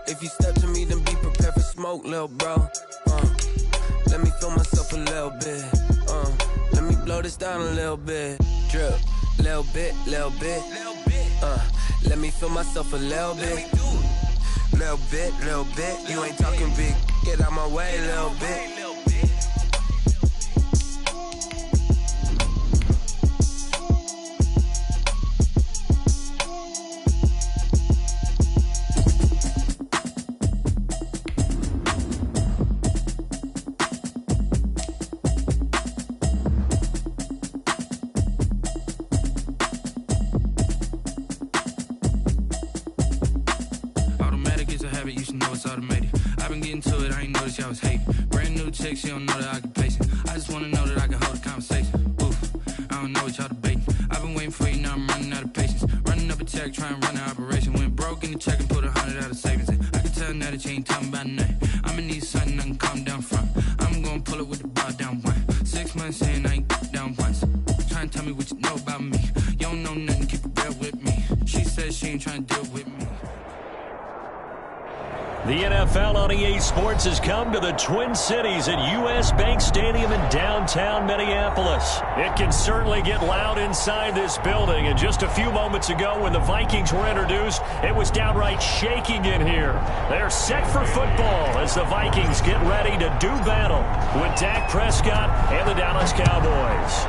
If you step to me, then be prepared for smoke, lil' bro. Let me feel myself a little bit. Let me blow this down a little bit. Drip, little bit, little bit. Let me feel myself a little bit. Little bit, little bit. You ain't talking big. Get out my way, little bit. She don't know that I can pace it. I just wanna know that I can hold a conversation. Oof, I don't know what y'all debating. I've been waiting for you, now I'm running out of patience. Running up a check, trying to run an operation. Went broke in the check and put 100 out of savings in. I can tell now that you ain't talking about nothing. I'ma need something I can calm down from. I'm gonna pull it with the bar down one. 6 months in, I ain't down once. Trying to tell me what you know about me. You don't know nothing, keep it real with me. She says she ain't trying to deal with me. The NFL on EA Sports has come to the Twin Cities at US Bank Stadium in downtown Minneapolis. It can certainly get loud inside this building. And just a few moments ago when the Vikings were introduced, it was downright shaking in here. They're set for football as the Vikings get ready to do battle with Dak Prescott and the Dallas Cowboys.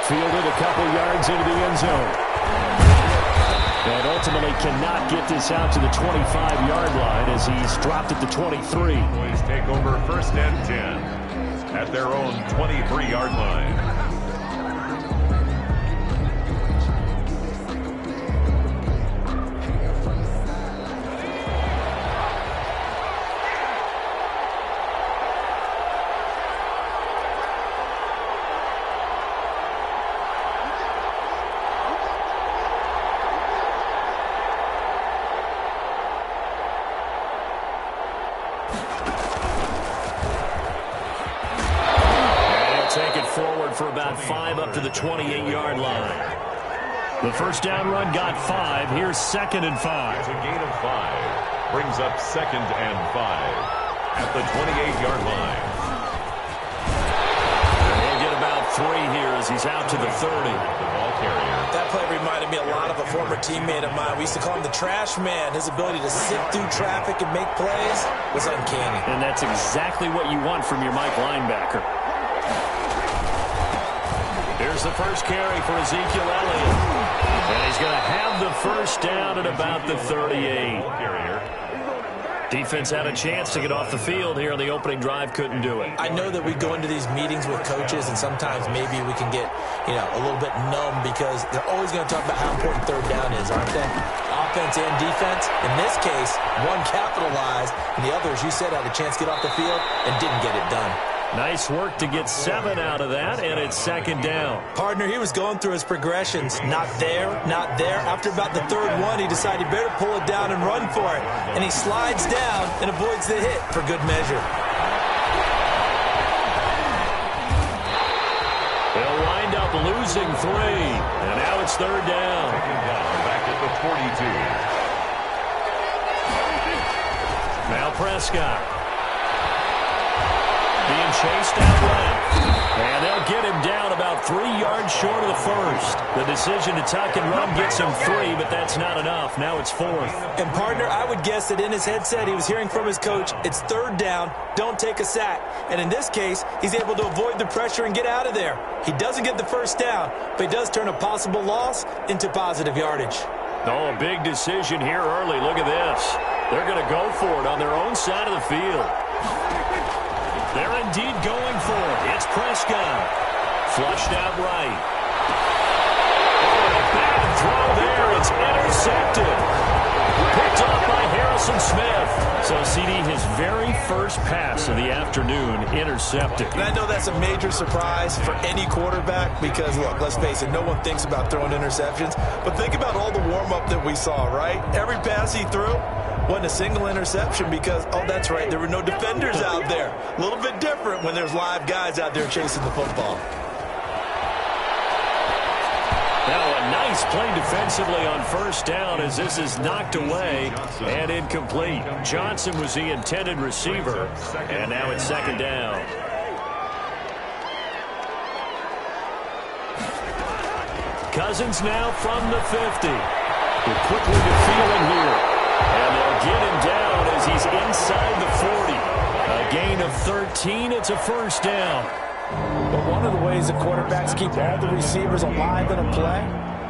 Fielded a couple yards into the end zone. And ultimately cannot get this out to the 25-yard line as he's dropped at the 23. Boys take over 1st and 10 at their own 23-yard line. For about 5 up to the 28-yard line. The first down run got 5. Here's 2nd and 5. It's a gain of 5. Brings up 2nd and 5 at the 28-yard line. He'll get about 3 here as he's out to the 30. The ball carrier. That play reminded me a lot of a former teammate of mine. We used to call him the trash man. His ability to sift through traffic and make plays was uncanny. And that's exactly what you want from your Mike linebacker. Here's the first carry for Ezekiel Elliott. And he's going to have the first down at about the 38. Defense had a chance to get off the field here on the opening drive, couldn't do it. I know that we go into these meetings with coaches, and sometimes maybe we can get, a little bit numb because they're always going to talk about how important 3rd down is, aren't they? Offense and defense. In this case, one capitalized, and the other, as you said, had a chance to get off the field and didn't get it done. Nice work to get 7 out of that, and it's 2nd down. Partner, he was going through his progressions. Not there, not there. After about the 3rd one, he decided he better pull it down and run for it. And he slides down and avoids the hit for good measure. They'll wind up losing 3, and now it's 3rd down. Back at the 42. Now Prescott. Being chased out left. And they'll get him down about 3 yards short of the first. The decision to tuck and run gets him 3, but that's not enough. Now it's 4th. And, partner, I would guess that in his headset he was hearing from his coach, it's 3rd down, don't take a sack. And in this case, he's able to avoid the pressure and get out of there. He doesn't get the first down, but he does turn a possible loss into positive yardage. Oh, a big decision here early. Look at this. They're going to go for it on their own side of the field. They're indeed going for it. It's Prescott. Flushed out right. Oh, a bad throw there. It's intercepted. Picked up by Harrison Smith. So, CD, his very first pass of the afternoon intercepted. And I know that's a major surprise for any quarterback because, look, let's face it, no one thinks about throwing interceptions. But think about all the warm-up that we saw, right? Every pass he threw wasn't a single interception because, oh, that's right, there were no defenders out there. A little bit different when there's live guys out there chasing the football. Now a nice play defensively on first down as this is knocked away and incomplete. Johnson was the intended receiver, and now it's second down. Cousins now from the 50. They're quickly to Thielen here. And they'll get him down as he's inside the 40. A gain of 13. It's a first down. But one of the ways the quarterbacks keep all the receivers alive in a play,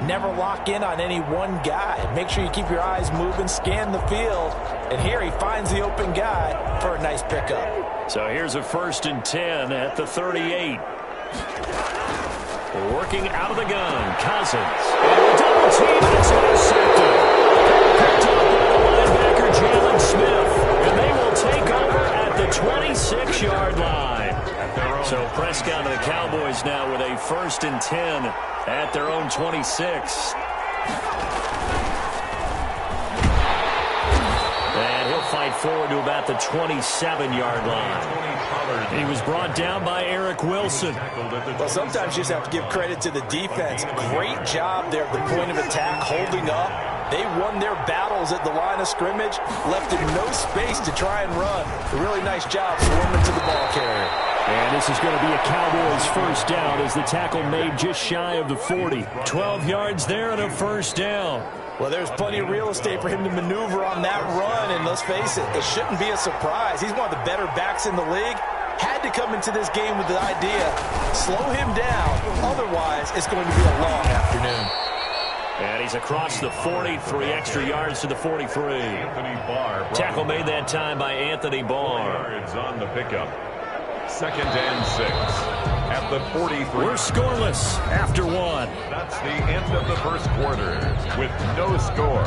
never lock in on any one guy. Make sure you keep your eyes moving, scan the field. And here he finds the open guy for a nice pickup. So here's a 1st and 10 at the 38. Working out of the gun, Cousins. Double team, it's intercepted. Picked up by the linebacker, Jalen Smith. And they will take over at the 26-yard line. So Prescott and the Cowboys now with a 1st and 10 at their own 26. And he'll fight forward to about the 27-yard line. He was brought down by Eric Wilson. Well, sometimes you just have to give credit to the defense. Great job there at the point of attack, holding up. They won their battles at the line of scrimmage, left him no space to try and run. A really nice job swarming to the ball carrier. And this is going to be a Cowboys first down as the tackle made just shy of the 40. 12 yards there and a first down. Well, there's plenty of real estate for him to maneuver on that run, and let's face it, it shouldn't be a surprise. He's one of the better backs in the league. Had to come into this game with the idea, slow him down, otherwise it's going to be a long afternoon. And he's across the 40, 3 extra yards to the 43. Tackle made that time by Anthony Barr. It's on the pickup. 2nd and 6 at the 43. We're scoreless after 1. That's the end of the first quarter with no score.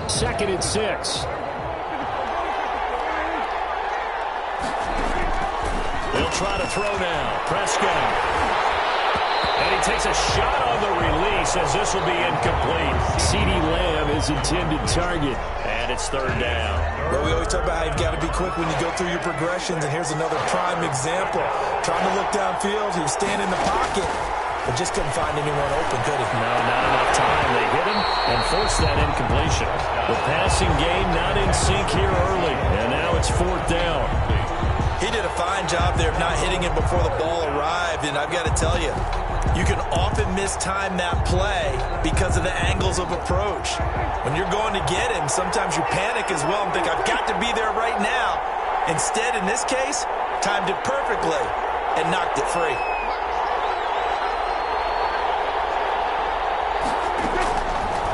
Second and 6. They'll try to throw now. Prescott. And he takes a shot on the release as this will be incomplete. CeeDee Lamb is intended target. And it's 3rd down. Well, we always talk about how you've got to be quick when you go through your progressions, and here's another prime example. Trying to look downfield, he was standing in the pocket, but just couldn't find anyone open, could he? No, not enough time. They hit him and forced that incompletion. The passing game not in sync here early, and now it's 4th down. He did a fine job there of not hitting him before the ball arrived, and I've got to tell you, you can often mistime that play because of the angles of approach. When you're going to get him, sometimes you panic as well and think, I've got to be there right now. Instead, in this case, timed it perfectly and knocked it free.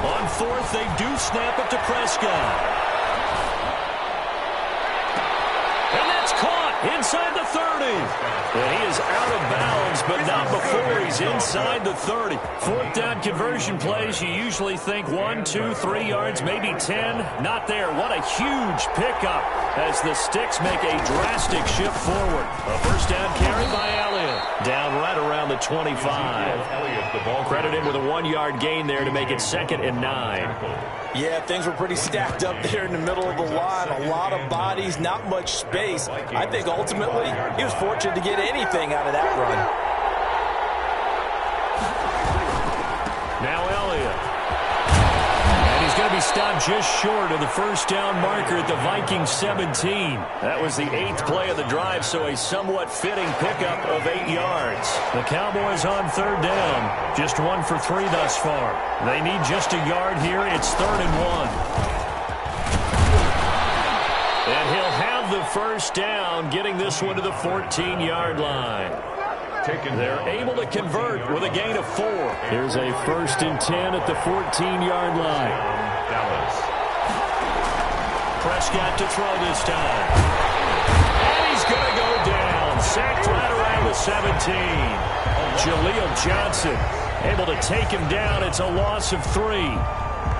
On 4th, they do snap it to Prescott. And that's caught inside the 30. And he is out of bounds, but not before he's inside the 30. 4th down conversion plays, you usually think 1, 2, 3 yards, maybe 10. Not there. What a huge pickup as the Sticks make a drastic shift forward. A first down carry by Elliott. Down right around the 25. Credit him with a 1-yard gain there to make it 2nd and 9. Yeah, things were pretty stacked up there in the middle of the line. A lot of bodies, not much space. I think ultimately he was fortunate to get anything out of that run. Now Elliott. And he's going to be stopped just short of the first down marker at the Vikings 17. That was the 8th play of the drive, so a somewhat fitting pickup of 8 yards. The Cowboys on 3rd down. Just 1 for 3 thus far. They need just a yard here. It's 3rd and 1. And he'll have the first down, getting this one to the 14-yard line. They're able to convert with a gain of 4. Here's a 1st and 10 at the 14-yard line. Dallas. Prescott to throw this time. And he's going to go down. Sacked right around the 17. Jaleel Johnson able to take him down. It's a loss of 3.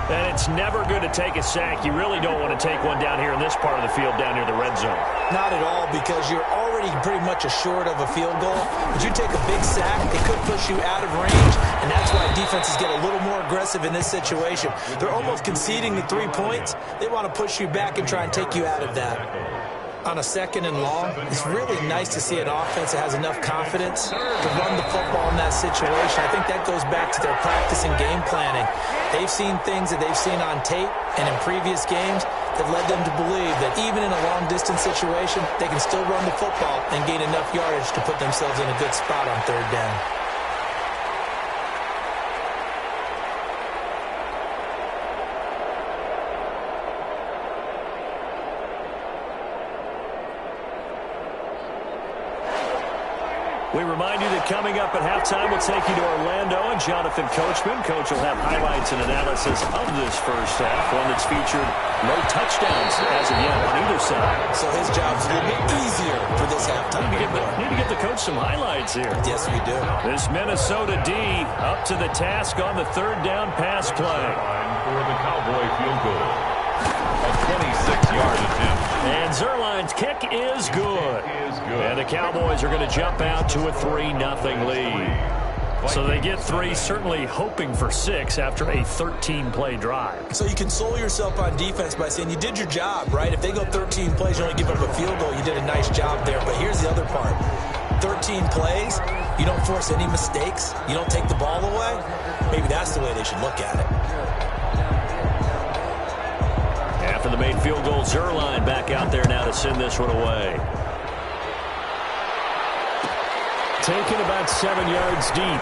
And it's never good to take a sack. You really don't want to take one down here in this part of the field, down near the red zone. Not at all, because you're already pretty much assured of a field goal. But you take a big sack, it could push you out of range, and that's why defenses get a little more aggressive in this situation. They're almost conceding the 3 points. They want to push you back and try and take you out of that. On a 2nd and long, it's really nice to see an offense that has enough confidence to run the football in that situation. I think that goes back to their practice and game planning. They've seen things that they've seen on tape and in previous games that led them to believe that even in a long-distance situation, they can still run the football and gain enough yardage to put themselves in a good spot on 3rd down. We remind you that coming up at halftime, we'll take you to Orlando and Jonathan Coachman. Coach will have highlights and analysis of this first half, one that's featured no touchdowns as of yet on either side. So his job's a little bit easier for this halftime. Need to get the coach some highlights here. Yes, we do. This Minnesota D up to the task on the 3rd down pass play. For the Cowboy field goal. A 26-yard attempt. And Zerline's kick is good. And the Cowboys are going to jump out to a 3-0 lead. So they get 3, certainly hoping for 6 after a 13-play drive. So you console yourself on defense by saying you did your job, right? If they go 13 plays, you only give up a field goal, you did a nice job there. But here's the other part. 13 plays, you don't force any mistakes, you don't take the ball away. Maybe that's the way they should look at it. After the made field goal, Zerline back out there now to send this one away. Taken about 7 yards deep.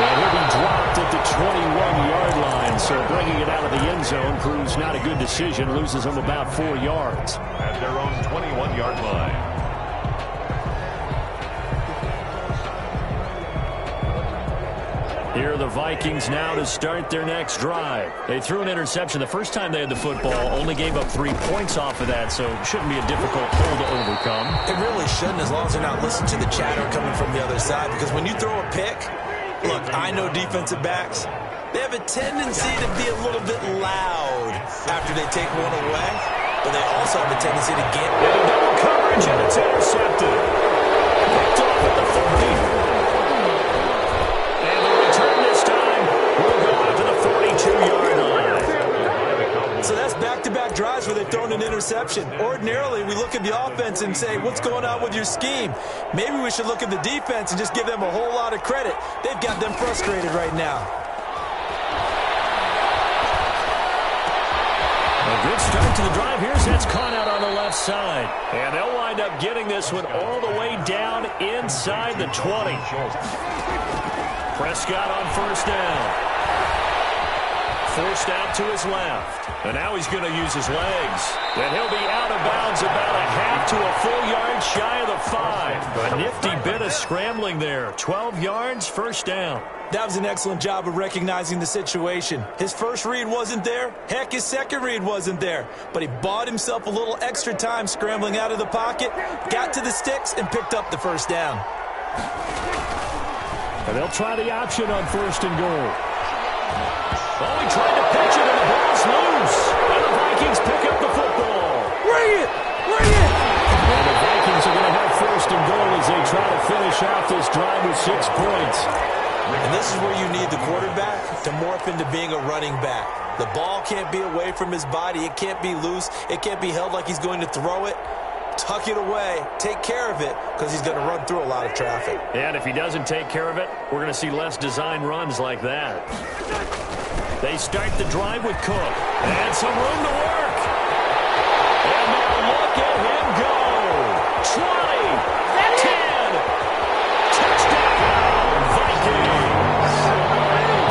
And he'll be dropped at the 21-yard line. So bringing it out of the end zone proves not a good decision. Loses him about 4 yards. At their own 21-yard line. Here are the Vikings now to start their next drive. They threw an interception the first time they had the football, only gave up 3 points off of that, so it shouldn't be a difficult hole to overcome. It really shouldn't, as long as they're not listening to the chatter coming from the other side, because when you throw a pick, look, I know defensive backs, they have a tendency to be a little bit loud after they take one away, but they also have a tendency to get double coverage, and it's intercepted. Picked off at the 40. So that's back-to-back drives where they've thrown an interception. Ordinarily, we look at the offense and say, what's going on with your scheme? Maybe we should look at the defense and just give them a whole lot of credit. They've got them frustrated right now. A good start to the drive. Here's that's caught out on the left side. And they'll wind up getting this one all the way down inside the 20. Prescott on 1st down. Forced out to his left. And now he's going to use his legs. And he'll be out of bounds about a half to a full yard shy of the 5. A nifty bit of scrambling there. 12 yards, 1st down. That was an excellent job of recognizing the situation. His first read wasn't there. Heck, his second read wasn't there. But he bought himself a little extra time scrambling out of the pocket, got to the sticks, and picked up the 1st down. And they'll try the option on 1st and goal. Oh, he tried to pitch it, and the ball's loose. And the Vikings pick up the football. Bring it! Bring it! And the Vikings are going to have 1st and goal as they try to finish off this drive with 6 points. And this is where you need the quarterback to morph into being a running back. The ball can't be away from his body. It can't be loose. It can't be held like he's going to throw it. Tuck it away. Take care of it, because he's going to run through a lot of traffic. And if he doesn't take care of it, we're going to see less design runs like that. They start the drive with Cook. And some room to work. And now look at him go. 20, 10, touchdown, Vikings.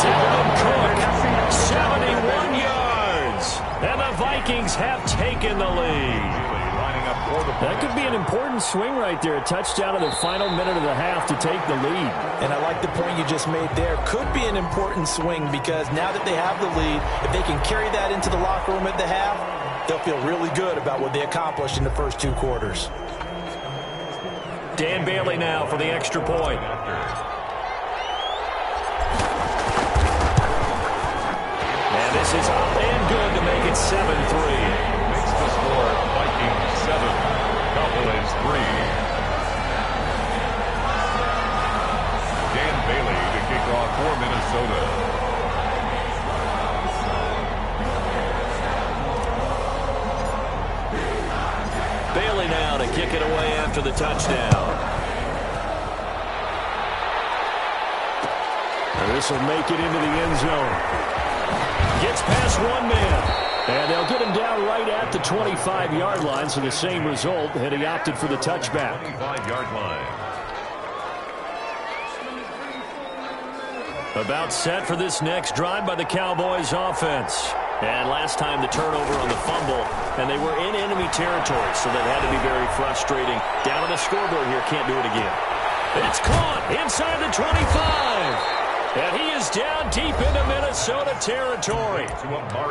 Dalvin Cook, 71 yards. And the Vikings have taken the lead. That could be an important swing right there. A touchdown in the final minute of the half to take the lead. And I like the point you just made there. Could be an important swing, because now that they have the lead, if they can carry that into the locker room at the half, they'll feel really good about what they accomplished in the first 2 quarters. Dan Bailey now for the extra point. And this is up and good to make it 7-3. Makes the score Vikings 7. Cowboys 3. kickoff for Minnesota. Bailey now to kick it away after the touchdown. And this will make it into the end zone. Gets past one man. And they'll get him down right at the 25-yard line, so the same result, and he opted for the touchback. 25-yard line. About set for this next drive by the Cowboys offense. And last time the turnover on the fumble, and they were in enemy territory, so that had to be very frustrating. Down on the scoreboard here, can't do it again. It's caught inside the 25. And he is down deep into Minnesota territory.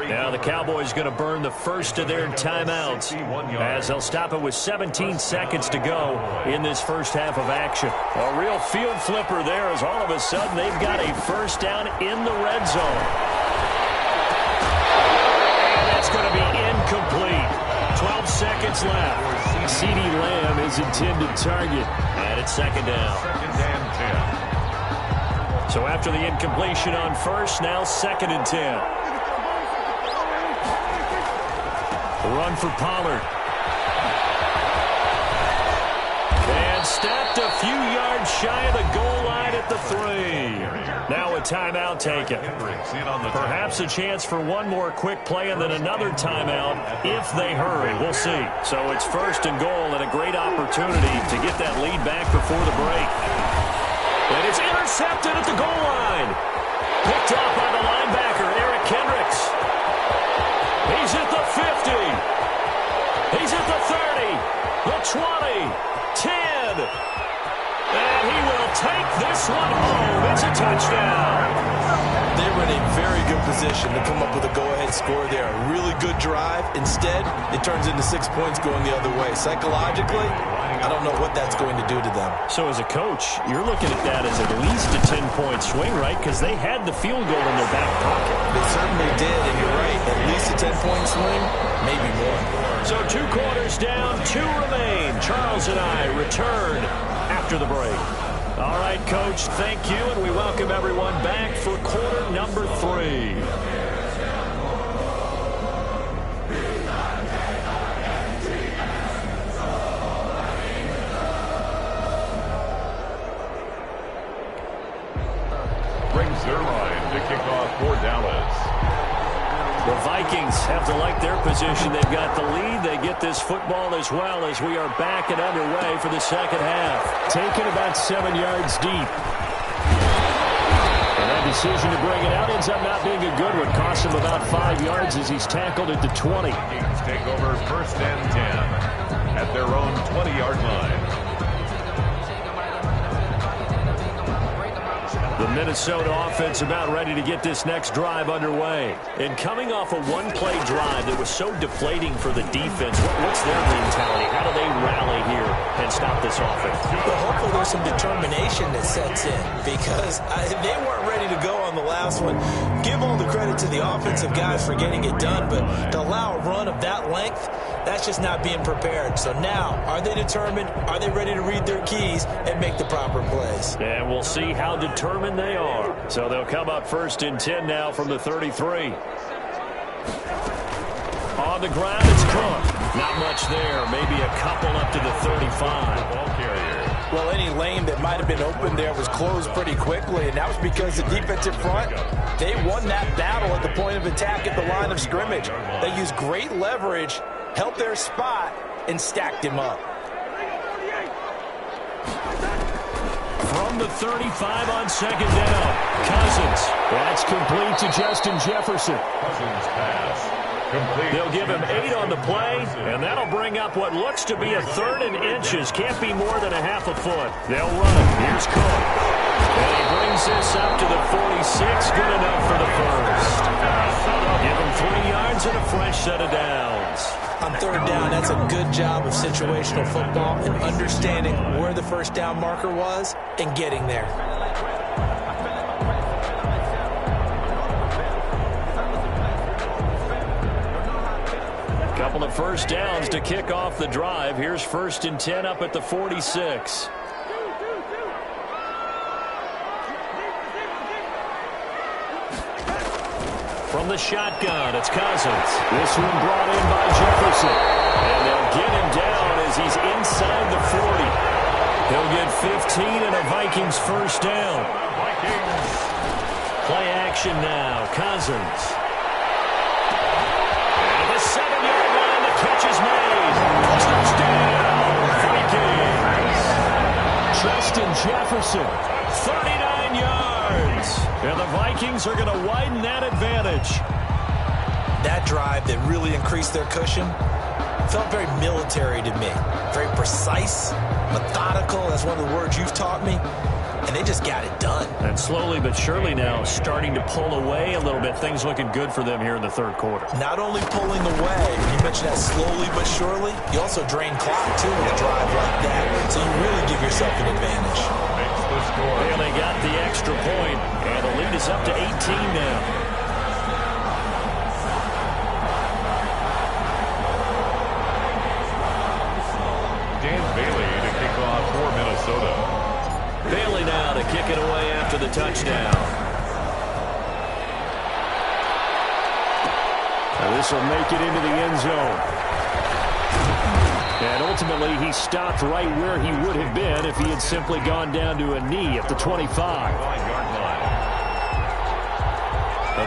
Now the Cowboys going to burn the first of their timeouts as they'll stop it with 17 seconds to go in this first half of action. A real field flipper there as all of a sudden they've got a first down in the red zone. And that's going to be incomplete. 12 seconds left. CeeDee Lamb is intended target. And it's second down. Second and 10. So after the incompletion on first, now second and 10. The run for Pollard. And stepped a few yards shy of the goal line at the 3. Now a timeout taken. Perhaps a chance for one more quick play and then another timeout if they hurry. We'll see. So it's first and goal and a great opportunity to get that lead back before the break. And it's intercepted at the goal line. Picked off by the linebacker, Eric Kendricks. He's at the 50. He's at the 30. The 20. 10. And he will take this one home. It's a touchdown. They were in a very good position to come up with a go-ahead score there. A really good drive. Instead, it turns into 6 points going the other way. Psychologically, I don't know what that's going to do to them. So as a coach, you're looking at that as at least a 10-point swing, right? Because they had the field goal in their back pocket. They certainly did, and you're right. At least a 10-point swing, maybe more. So 2 quarters down, 2 remain. Charles and I return after the break. All right, Coach, thank you, and we welcome everyone back for quarter number 3. Brings their line to kick off for Dallas. The Vikings have to like their position. They've got the lead. They get this football as well as we are back and underway for the second half. Taken about 7 yards deep. And that decision to bring it out ends up not being a good one. Costs him about 5 yards as he's tackled at the 20. Vikings take over first and 10 at their own 20-yard line. The Minnesota offense about ready to get this next drive underway. And coming off a one-play drive that was so deflating for the defense, what's their mentality? How do they rally here and stop this offense? Well, hopefully there's some determination that sets in because they weren't ready to go on the last one. Give all the credit to the offensive guys for getting it done, but to allow a run of that length, that's just not being prepared. So now, are they determined? Are they ready to read their keys and make the proper plays? And we'll see how determined they are. So they'll come up first and 10 now from the 33. On the ground, it's Cook. Not much there. Maybe a couple up to the 35. Ball carrier. Well, any lane that might have been open there was closed pretty quickly, and that was because the defensive front, they won that battle at the point of attack at the line of scrimmage. They used great leverage, helped their spot, and stacked him up. From the 35 on second down, Cousins. That's complete to Justin Jefferson. Cousins pass. Complete. They'll give him 8 on the play, and that'll bring up what looks to be a 3rd and inches. Can't be more than a half a foot. They'll run it. Here's Cook. And he brings this up to the 46. Good enough for the first. Give him 3 yards and a fresh set of downs. On third down, that's a good job of situational football and understanding where the first down marker was and getting there. Couple of first downs to kick off the drive. Here's first and 10 up at the 46. From the shotgun, it's Cousins. This one brought in by Jefferson. And they'll get him down as he's inside the 40. He'll get 15 and a Vikings first down. Vikings. Play action now. Cousins. And at the 7-yard line, the catch is made. Touchdown, Vikings. Justin Jefferson, 39 yards. And the Vikings are going to widen that advantage. That drive that really increased their cushion felt very military to me. Very precise, methodical. That's one of the words you've taught me. And they just got it done. And slowly but surely now starting to pull away a little bit. Things looking good for them here in the third quarter. Not only pulling away, you mentioned that slowly but surely, you also drain clock too with a drive like that. So you really give yourself an advantage. Makes the score. And they got the extra point, and the lead is up to 18 now. Dan Bailey to kick off for Minnesota. Bailey now to kick it away after the touchdown. And this will make it into the end zone. And ultimately, he stopped right where he would have been if he had simply gone down to a knee at the 25. 5-yard line.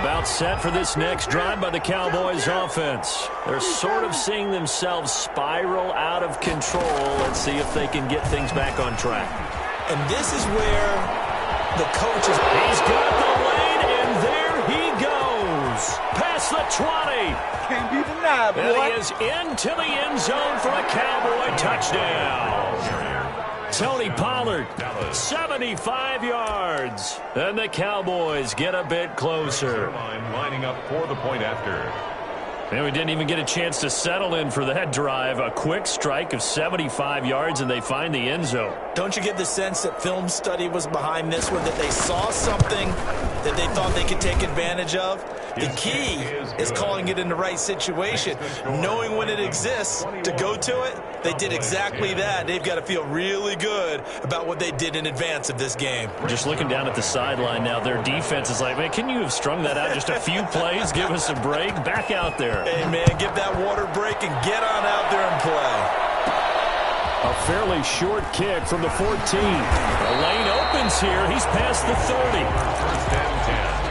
About set for this next drive by the Cowboys offense. They're sort of seeing themselves spiral out of control. Let's see if they can get things back on track. And this is where the coach is. He's got the lane, and there he goes. Past the 20. Can't be denied, boy. And he is into the end zone for a Cowboy touchdown. Tony Pollard, 75 yards. And the Cowboys get a bit closer. Lining up for the point after. And we didn't even get a chance to settle in for that drive. A quick strike of 75 yards, and they find the end zone. Don't you get the sense that film study was behind this one, that they saw something that they thought they could take advantage of? The key is calling it in the right situation, knowing when it exists to go to it. They did exactly that. They've got to feel really good about what they did in advance of this game. Just looking down at the sideline now, their defense is like, man, can you have strung that out just a few plays? Give us a break. Back out there. Hey, man, give that water break and get on out there and play. A fairly short kick from the 14. The lane opens here. He's past the 30. First and 10.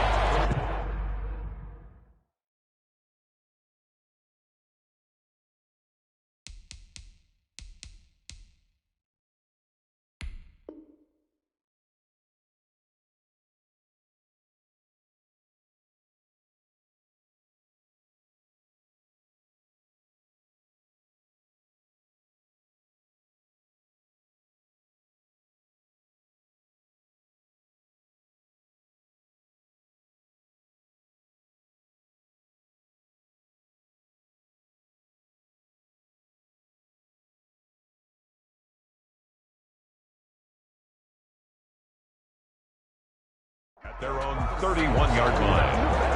At their own 31-yard line.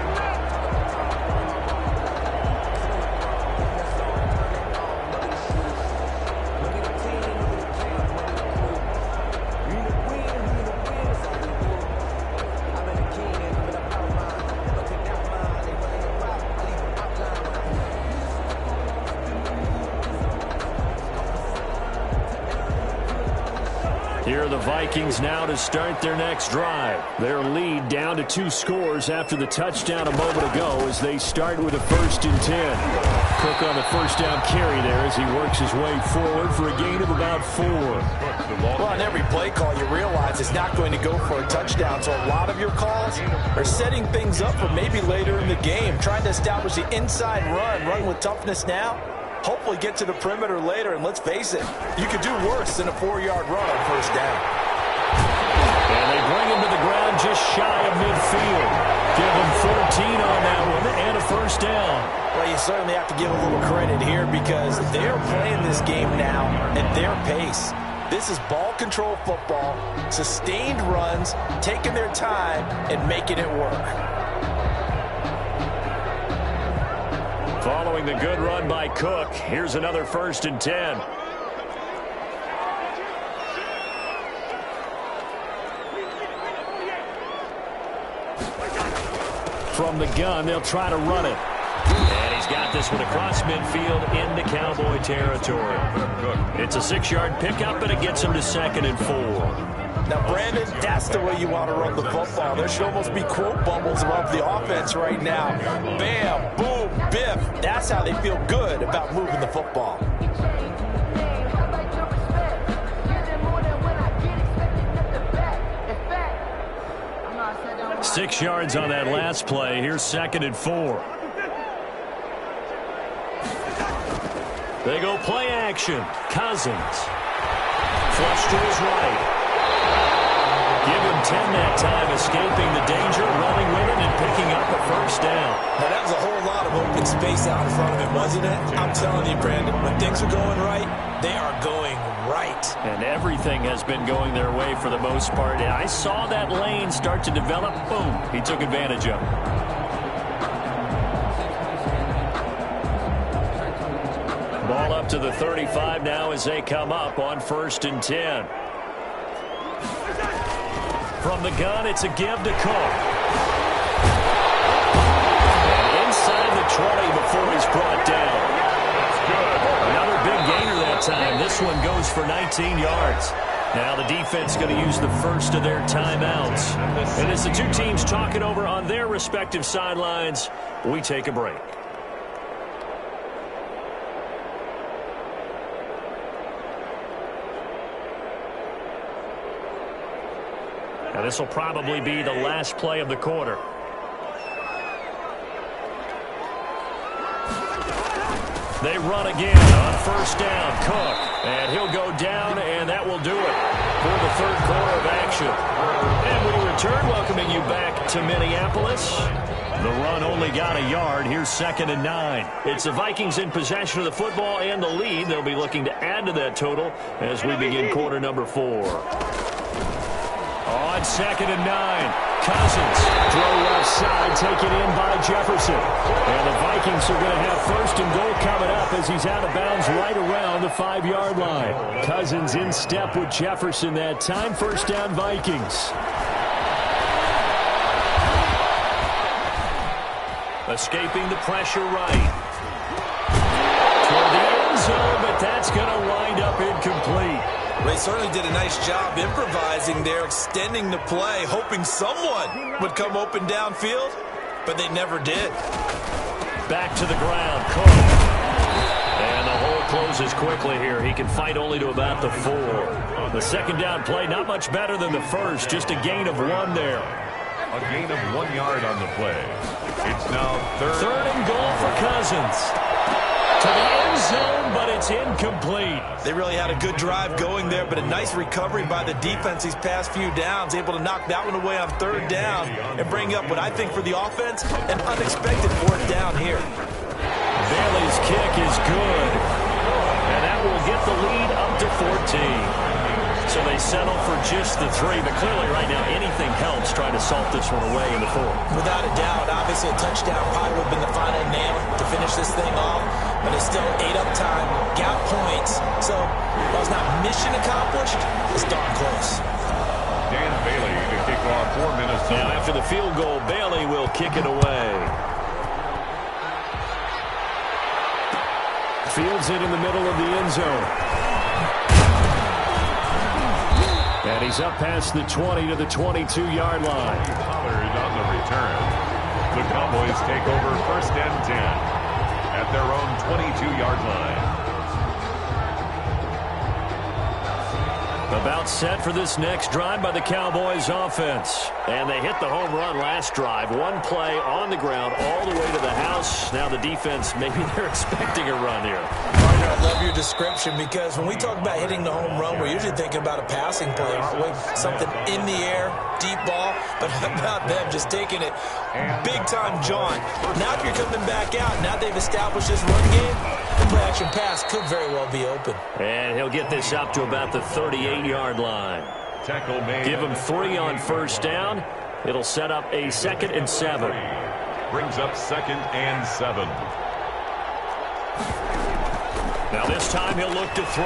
Here are the Vikings now to start their next drive. Their lead down to 2 scores after the touchdown a moment ago as they start with a 1st and 10. Cook on the first down carry there as he works his way forward for a gain of about 4. Well, on every play call, you realize it's not going to go for a touchdown, so a lot of your calls are setting things up for maybe later in the game, trying to establish the inside run with toughness now. Hopefully get to the perimeter later, and let's face it, you could do worse than a 4-yard run on first down. And they bring him to the ground just shy of midfield. Give him 14 on that one and a first down. Well, you certainly have to give a little credit here because they're playing this game now at their pace. This is ball control football, sustained runs, taking their time and making it work. Following the good run by Cook, here's another 1st and 10. From the gun, they'll try to run it. And he's got this one across midfield into Cowboy territory. It's a 6-yard pickup, and it gets him to 2nd and 4. Now, Brandon, that's the way you want to run the football. There should almost be quote bubbles above the offense right now. Bam, boom, biff. That's how they feel good about moving the football. 6 yards on that last play. Here's 2nd and 4. They go play action. Cousins. Flush to his right. Give him 10 that time, escaping the danger, running with it, and picking up a first down. Now, that was a whole lot of open space out in front of him, wasn't it? I'm telling you, Brandon, when things are going right, they are going right. And everything has been going their way for the most part. And I saw that lane start to develop. Boom. He took advantage of it. Ball up to the 35 now as they come up on 1st and 10. From the gun, it's a give to Cook. And inside the 20 before he's brought down. Another big gainer that time. This one goes for 19 yards. Now the defense going to use the first of their timeouts. And as the two teams talk it over on their respective sidelines, we take a break. Now this will probably be the last play of the quarter. They run again on 1st down. Cook. And he'll go down, and that will do it for the 3rd quarter of action. And we return, welcoming you back to Minneapolis. The run only got a yard. Here's 2nd and 9. It's the Vikings in possession of the football and the lead. They'll be looking to add to that total as we begin quarter number 4. On 2nd and 9, Cousins. Throw left side, taken in by Jefferson. And the Vikings are going to have 1st and goal coming up as he's out of bounds right around the 5-yard line. Cousins in step with Jefferson that time. 1st down, Vikings. Escaping the pressure right. Toward the end zone, but that's going to wind up incomplete. They certainly did a nice job improvising there, extending the play, hoping someone would come open downfield, but they never did. Back to the ground, Cook. And the hole closes quickly here. He can fight only to about the 4. The 2nd down play, not much better than the first, just a gain of 1 there. A gain of 1 yard on the play. It's now 3rd and goal for Cousins. To the end zone, but it's incomplete. They really had a good drive going there, but a nice recovery by the defense these past few downs, able to knock that one away on 3rd down and bring up what I think for the offense, an unexpected 4th down here. Bailey's kick is good, and that will get the lead up to 14. So they settle for just the 3, but clearly right now anything helps trying to salt this one away in the 4th. Without a doubt, obviously a touchdown probably would have been the final nail to finish this thing off, but it's still 8 up time, got points, so while it's not mission accomplished, it's darn close. Dan Bailey to kick off 4 minutes. Now after the field goal, Bailey will kick it away. Fields it in the middle of the end zone. And he's up past the 20 to the 22-yard line. Pollard on the return. The Cowboys take over 1st and 10 at their own 22-yard line. About set for this next drive by the Cowboys offense. And they hit the home run last drive. 1 play on the ground all the way to the house. Now the defense, maybe they're expecting a run here. Partner, I love your description because when we talk about hitting the home run, we're usually thinking about a passing play, aren't we? Something in the air, deep ball. But how about them just taking it big-time jaunt? Now if you're coming back out, now they've established this run game, the play-action pass could very well be open. And he'll get this up to about the 38-yard line. Tackle made. Give him 3 on 1st down. It'll set up a 2nd and 7. Brings up 2nd and 7. Now this time he'll look to throw.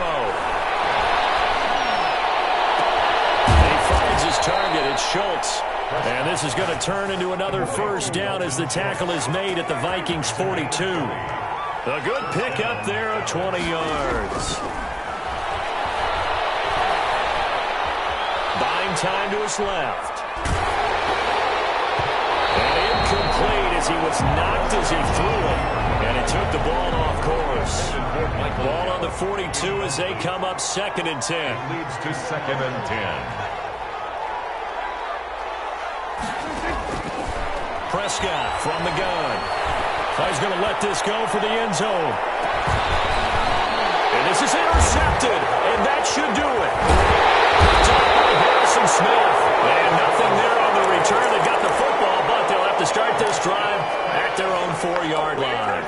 And he finds his target. It's Schultz. And this This is going to turn into another first down as the tackle is made at the Vikings 42. A good pick up there of 20 yards. Buying time to his left. And incomplete as he was knocked as he threw it. And it took the ball off course. Ball on the 42 as they come up 2nd and 10. Leads to 2nd and 10. Prescott from the gun. He's going to let this go for the end zone. And this is intercepted, and that should do it. Touchdown by Harrison Smith. And nothing there on the return. They got the football, but they'll have to start this drive at their own 4-yard line.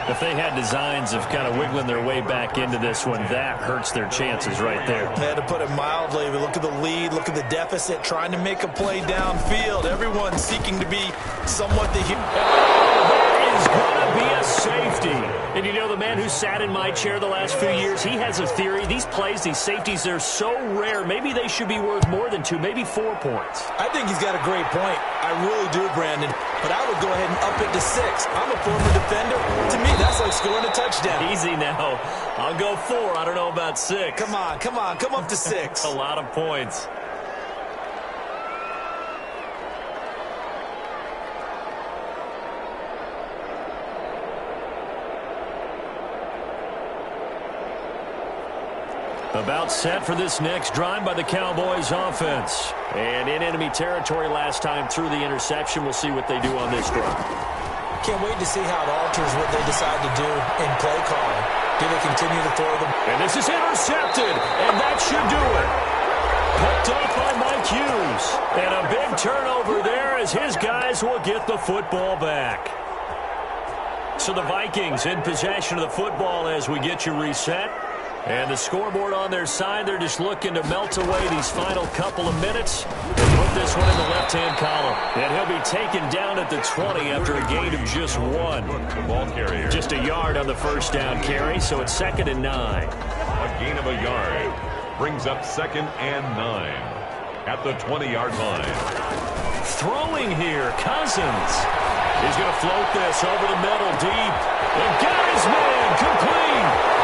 If they had designs of kind of wiggling their way back into this one, that hurts their chances right there. Yeah, to put it mildly, look at the lead, look at the deficit, trying to make a play downfield. Everyone seeking to be somewhat the hero. That is going to be a safety. And you know, the man who sat in my chair the last few years, he has a theory. These plays, these safeties, they're so rare. Maybe they should be worth more than 2, maybe 4 points. I think he's got a great point. I really do, Brandon. But I would go ahead and up it to 6. I'm a former defender. To me, that's like scoring a touchdown. Easy now. I'll go 4. I don't know about 6. Come on. Come up to 6. A lot of points. About set for this next drive by the Cowboys offense. And in enemy territory last time through the interception. We'll see what they do on this drive. Can't wait to see how it alters what they decide to do in play calling. Do they continue to throw them? And this is intercepted, and that should do it. Picked up by Mike Hughes. And a big turnover there as his guys will get the football back. So the Vikings in possession of the football as we get you reset. And the scoreboard on their side, they're just looking to melt away these final couple of minutes and put this one in the left-hand column. And he'll be taken down at the 20 after a gain of just 1. The ball carrier. Just a yard on the first down carry, so it's 2nd and 9. A gain of a yard brings up 2nd and 9 at the 20-yard line. Throwing here, Cousins. He's going to float this over the middle deep. And got his man complete.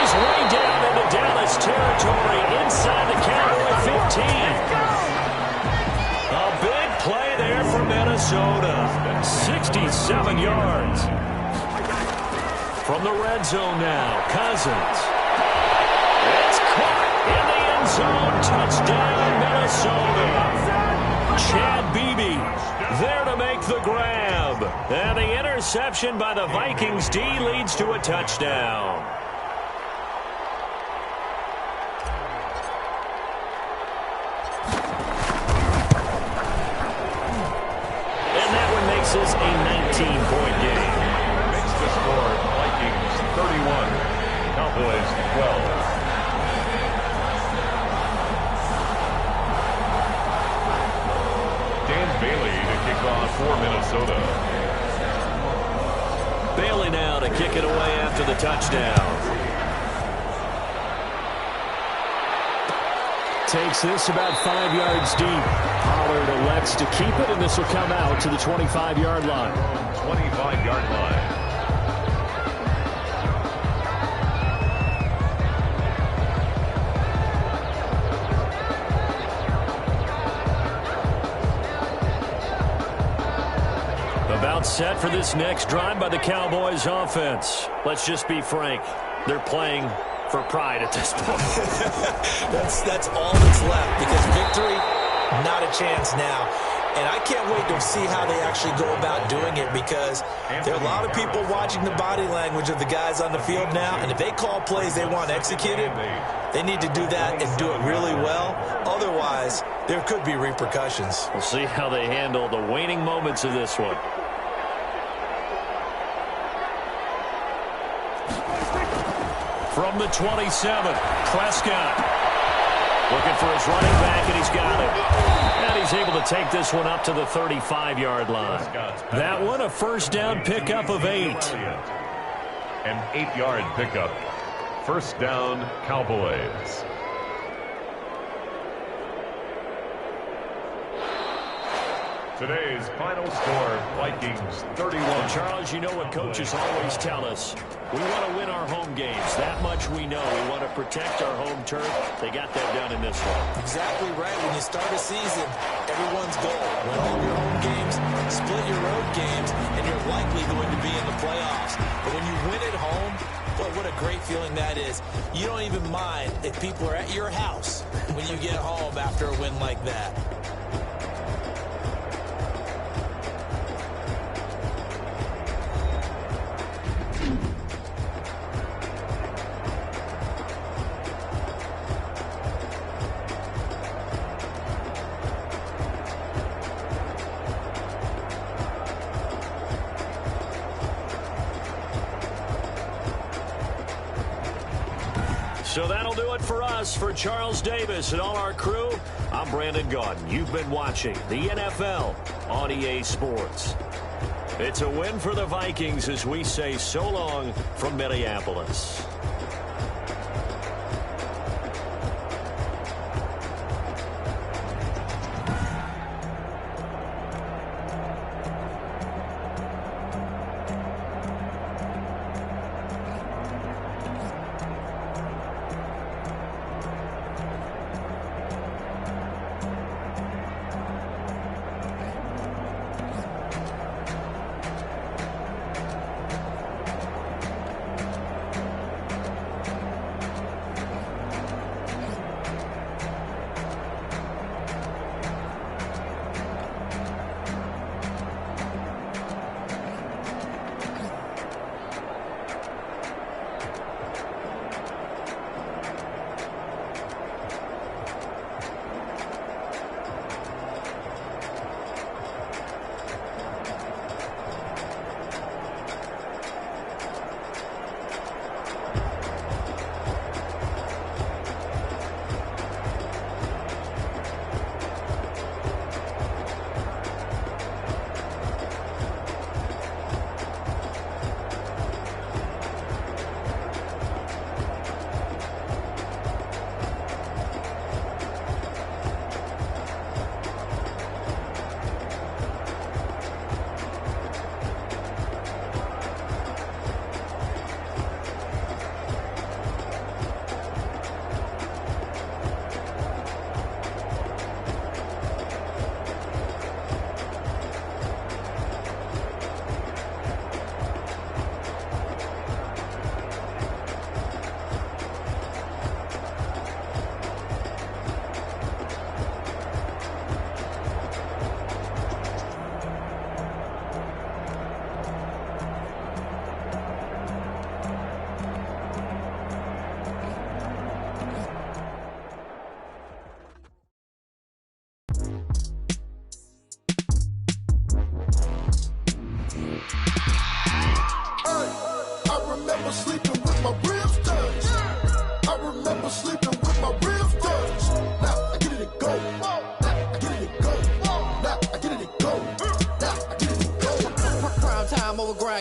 He's way down into Dallas territory inside the Cowboy 15. A big play there for Minnesota. 67 yards. From the red zone now, Cousins. It's caught in the end zone. Touchdown, Minnesota. Chad Beebe there to make the grab. And the interception by the Vikings D leads to a touchdown. This is a 19-point game. Makes the score Vikings 31, Cowboys 12. Dan Bailey to kick off for Minnesota. Bailey now to kick it away after the touchdown. Takes this about 5 yards deep. Pollard elects to keep it, and this will come out to the 25-yard line. 25-yard line. About set for this next drive by the Cowboys offense. Let's just be frank. They're playing for pride at this point. That's all that's left, because victory, not a chance now. And I can't wait to see how they actually go about doing it, because there are a lot of people watching the body language of the guys on the field now, and if they call plays they want executed, they need to do that and do it really well. Otherwise, there could be repercussions. We'll see how they handle the waning moments of this one. From the 27, Prescott looking for his running back, and he's got it. And he's able to take this one up to the 35-yard line. That one, a first down pickup of 8. An 8-yard pickup. First down, Cowboys. Today's final score, Vikings 31. Charles, you know what coaches always tell us. We want to win our home games. That much we know. We want to protect our home turf. They got that done in this one. Exactly right. When you start a season, everyone's goal, win all of your home games, split your road games, and you're likely going to be in the playoffs. But when you win at home, boy, what a great feeling that is. You don't even mind if people are at your house when you get home after a win like that. So that'll do it for us. For Charles Davis and all our crew, I'm Brandon Gaudin. You've been watching the NFL on EA Sports. It's a win for the Vikings as we say so long from Minneapolis.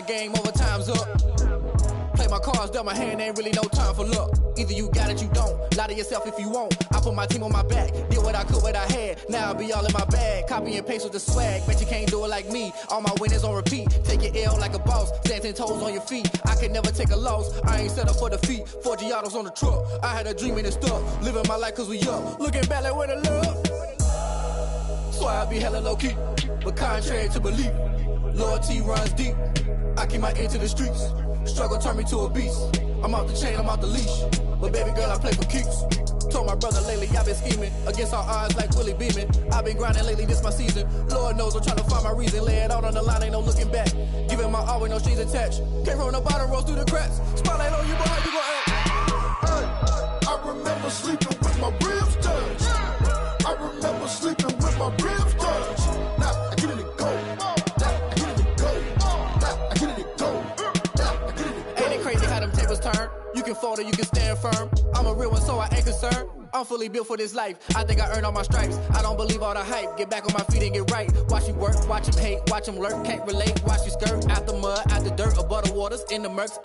Game over, time's up. Play my cards dealt my hand, ain't really no time for luck. Either you got it, you don't. Lie to yourself if you won't. I put my team on my back, did what I could, what I had. Now I'll be all in my bag. Copy and paste with the swag. Bet you can't do it like me. All my winners on repeat. Take your L like a boss. Stand 10 toes on your feet. I can never take a loss. I ain't set up for defeat. 4 Giottos on the truck. I had a dream and it's stuck. Living my life cause we up. Looking back like where the love. So I be hella low key. But contrary to belief, loyalty runs deep. I keep my ear to the streets. Struggle turned me to a beast. I'm off the chain, I'm off the leash. But baby girl, I play for keeps. Told my brother lately, I've been scheming. Against all odds like Willie Beeman. I've been grinding lately, this my season. Lord knows I'm trying to find my reason. Lay it out on the line, ain't no looking back. Giving my all with no strings attached. Came from the bottom, rose through the cracks. Spotlight on you, boy, how you gon' act? I remember sleeping with my ribs touched. I remember sleeping with my ribs touched. Now I get it to go. You can fold or you can stand firm. I'm a real one, so I ain't concerned. I'm fully built for this life. I think I earned all my stripes. I don't believe all the hype. Get back on my feet and get right. Watch you work, watch him hate, watch him lurk. Can't relate, watch you skirt. Out the mud, out the dirt, above the waters, in the murks.